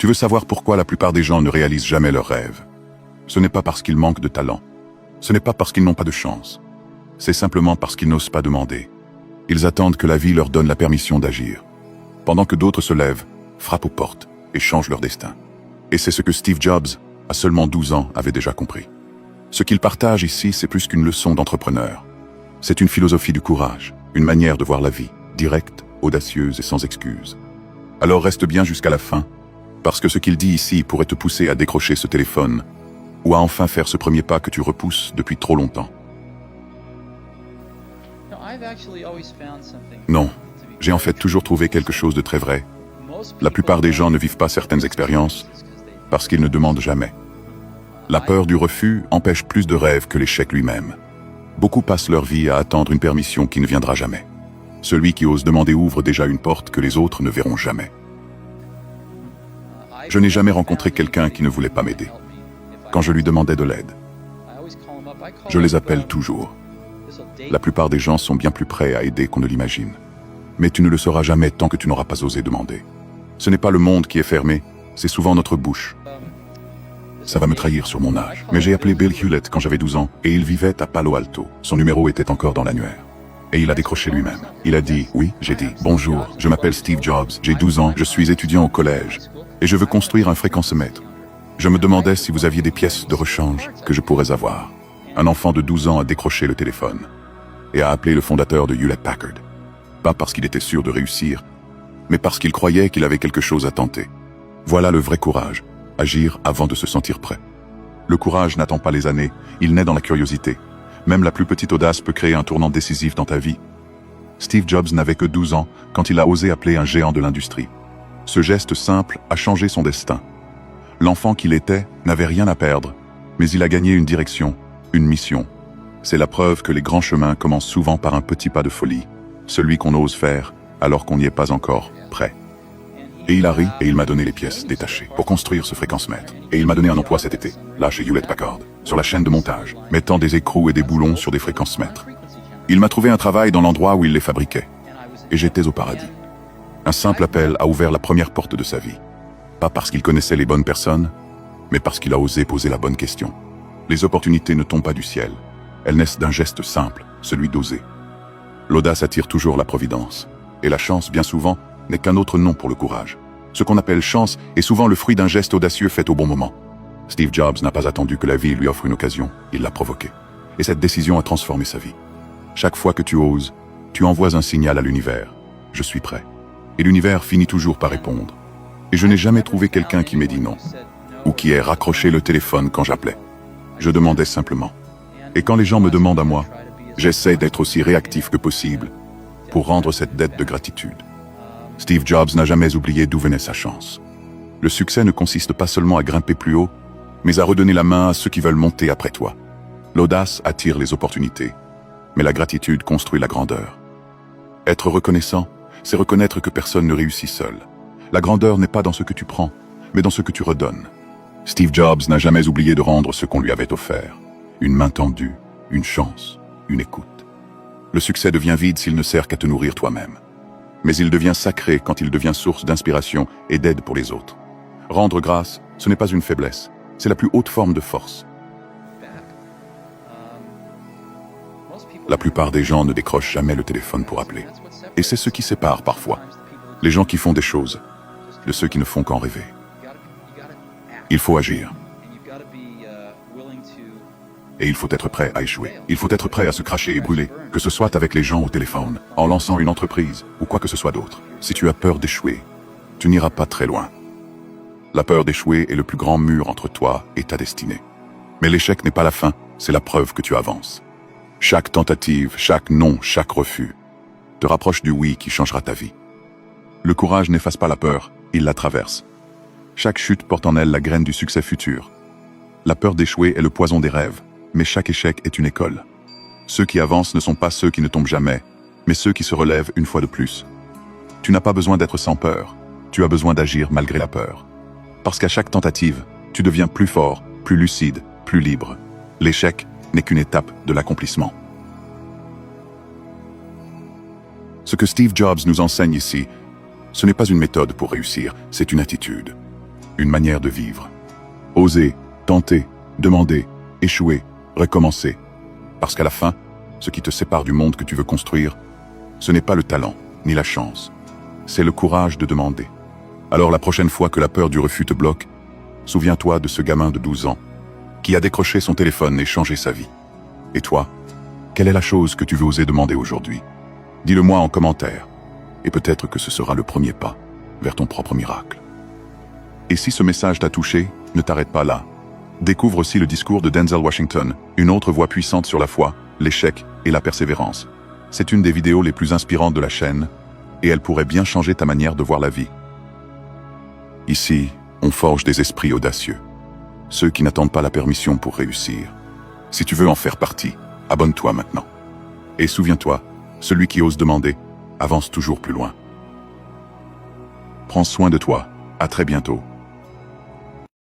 Tu veux savoir pourquoi la plupart des gens ne réalisent jamais leurs rêves? Ce n'est pas parce qu'ils manquent de talent. Ce n'est pas parce qu'ils n'ont pas de chance. C'est simplement parce qu'ils n'osent pas demander. Ils attendent que la vie leur donne la permission d'agir. Pendant que d'autres se lèvent, frappent aux portes et changent leur destin. Et c'est ce que Steve Jobs, à seulement 12 ans, avait déjà compris. Ce qu'il partage ici, c'est plus qu'une leçon d'entrepreneur. C'est une philosophie du courage, une manière de voir la vie, directe, audacieuse et sans excuses. Alors reste bien jusqu'à la fin, parce que ce qu'il dit ici pourrait te pousser à décrocher ce téléphone ou à enfin faire ce premier pas que tu repousses depuis trop longtemps. Non, j'ai en fait toujours trouvé quelque chose de très vrai. La plupart des gens ne vivent pas certaines expériences parce qu'ils ne demandent jamais. La peur du refus empêche plus de rêves que l'échec lui-même. Beaucoup passent leur vie à attendre une permission qui ne viendra jamais. Celui qui ose demander ouvre déjà une porte que les autres ne verront jamais. Je n'ai jamais rencontré quelqu'un qui ne voulait pas m'aider. Quand je lui demandais de l'aide, je les appelle toujours. La plupart des gens sont bien plus prêts à aider qu'on ne l'imagine. Mais tu ne le sauras jamais tant que tu n'auras pas osé demander. Ce n'est pas le monde qui est fermé, c'est souvent notre bouche. Ça va me trahir sur mon âge, mais j'ai appelé Bill Hewlett quand j'avais 12 ans et il vivait à Palo Alto. Son numéro était encore dans l'annuaire. Et il a décroché lui-même. Il a dit « Oui », j'ai dit « Bonjour, je m'appelle Steve Jobs, j'ai 12 ans, je suis étudiant au collège et je veux construire un fréquencemètre. Je me demandais si vous aviez des pièces de rechange que je pourrais avoir. » Un enfant de 12 ans a décroché le téléphone et a appelé le fondateur de Hewlett-Packard. Pas parce qu'il était sûr de réussir, mais parce qu'il croyait qu'il avait quelque chose à tenter. Voilà le vrai courage, agir avant de se sentir prêt. Le courage n'attend pas les années, il naît dans la curiosité. Même la plus petite audace peut créer un tournant décisif dans ta vie. Steve Jobs n'avait que 12 ans quand il a osé appeler un géant de l'industrie. Ce geste simple a changé son destin. L'enfant qu'il était n'avait rien à perdre, mais il a gagné une direction, une mission. C'est la preuve que les grands chemins commencent souvent par un petit pas de folie, celui qu'on ose faire alors qu'on n'y est pas encore prêt. Et il a ri et il m'a donné les pièces détachées pour construire ce fréquencemètre. Et il m'a donné un emploi cet été, là chez Hewlett-Packard, sur la chaîne de montage, mettant des écrous et des boulons sur des fréquencemètres. Il m'a trouvé un travail dans l'endroit où il les fabriquait. Et j'étais au paradis. Un simple appel a ouvert la première porte de sa vie. Pas parce qu'il connaissait les bonnes personnes, mais parce qu'il a osé poser la bonne question. Les opportunités ne tombent pas du ciel. Elles naissent d'un geste simple, celui d'oser. L'audace attire toujours la providence. Et la chance, bien souvent, n'est qu'un autre nom pour le courage. Ce qu'on appelle chance est souvent le fruit d'un geste audacieux fait au bon moment. Steve Jobs n'a pas attendu que la vie lui offre une occasion, il l'a provoquée. Et cette décision a transformé sa vie. Chaque fois que tu oses, tu envoies un signal à l'univers. Je suis prêt. Et l'univers finit toujours par répondre. Et je n'ai jamais trouvé quelqu'un qui m'ait dit non, ou qui ait raccroché le téléphone quand j'appelais. Je demandais simplement. Et quand les gens me demandent à moi, j'essaie d'être aussi réactif que possible pour rendre cette dette de gratitude. Steve Jobs n'a jamais oublié d'où venait sa chance. Le succès ne consiste pas seulement à grimper plus haut, mais à redonner la main à ceux qui veulent monter après toi. L'audace attire les opportunités, mais la gratitude construit la grandeur. Être reconnaissant, c'est reconnaître que personne ne réussit seul. La grandeur n'est pas dans ce que tu prends, mais dans ce que tu redonnes. Steve Jobs n'a jamais oublié de rendre ce qu'on lui avait offert. Une main tendue, une chance, une écoute. Le succès devient vide s'il ne sert qu'à te nourrir toi-même. Mais il devient sacré quand il devient source d'inspiration et d'aide pour les autres. Rendre grâce, ce n'est pas une faiblesse, c'est la plus haute forme de force. La plupart des gens ne décrochent jamais le téléphone pour appeler. Et c'est ce qui sépare parfois les gens qui font des choses de ceux qui ne font qu'en rêver. Il faut agir. Et il faut être prêt à échouer. Il faut être prêt à se cracher et brûler, que ce soit avec les gens au téléphone, en lançant une entreprise ou quoi que ce soit d'autre. Si tu as peur d'échouer, tu n'iras pas très loin. La peur d'échouer est le plus grand mur entre toi et ta destinée. Mais l'échec n'est pas la fin, c'est la preuve que tu avances. Chaque tentative, chaque non, chaque refus te rapproche du oui qui changera ta vie. Le courage n'efface pas la peur, il la traverse. Chaque chute porte en elle la graine du succès futur. La peur d'échouer est le poison des rêves, mais chaque échec est une école. Ceux qui avancent ne sont pas ceux qui ne tombent jamais, mais ceux qui se relèvent une fois de plus. Tu n'as pas besoin d'être sans peur, tu as besoin d'agir malgré la peur. Parce qu'à chaque tentative, tu deviens plus fort, plus lucide, plus libre. L'échec n'est qu'une étape de l'accomplissement. Ce que Steve Jobs nous enseigne ici, ce n'est pas une méthode pour réussir, c'est une attitude. une manière de vivre. Oser, tenter, demander, échouer, recommencer. Parce qu'à la fin, ce qui te sépare du monde que tu veux construire, ce n'est pas le talent, ni la chance. C'est le courage de demander. Alors la prochaine fois que la peur du refus te bloque, souviens-toi de ce gamin de 12 ans qui a décroché son téléphone et changé sa vie. Et toi, quelle est la chose que tu veux oser demander aujourd'hui? Dis-le-moi en commentaire, et peut-être que ce sera le premier pas vers ton propre miracle. Et si ce message t'a touché, ne t'arrête pas là. Découvre aussi le discours de Denzel Washington, une autre voix puissante sur la foi, l'échec et la persévérance. C'est une des vidéos les plus inspirantes de la chaîne, et elle pourrait bien changer ta manière de voir la vie. Ici, on forge des esprits audacieux, ceux qui n'attendent pas la permission pour réussir. Si tu veux en faire partie, abonne-toi maintenant. Et souviens-toi, celui qui ose demander, avance toujours plus loin. Prends soin de toi, à très bientôt.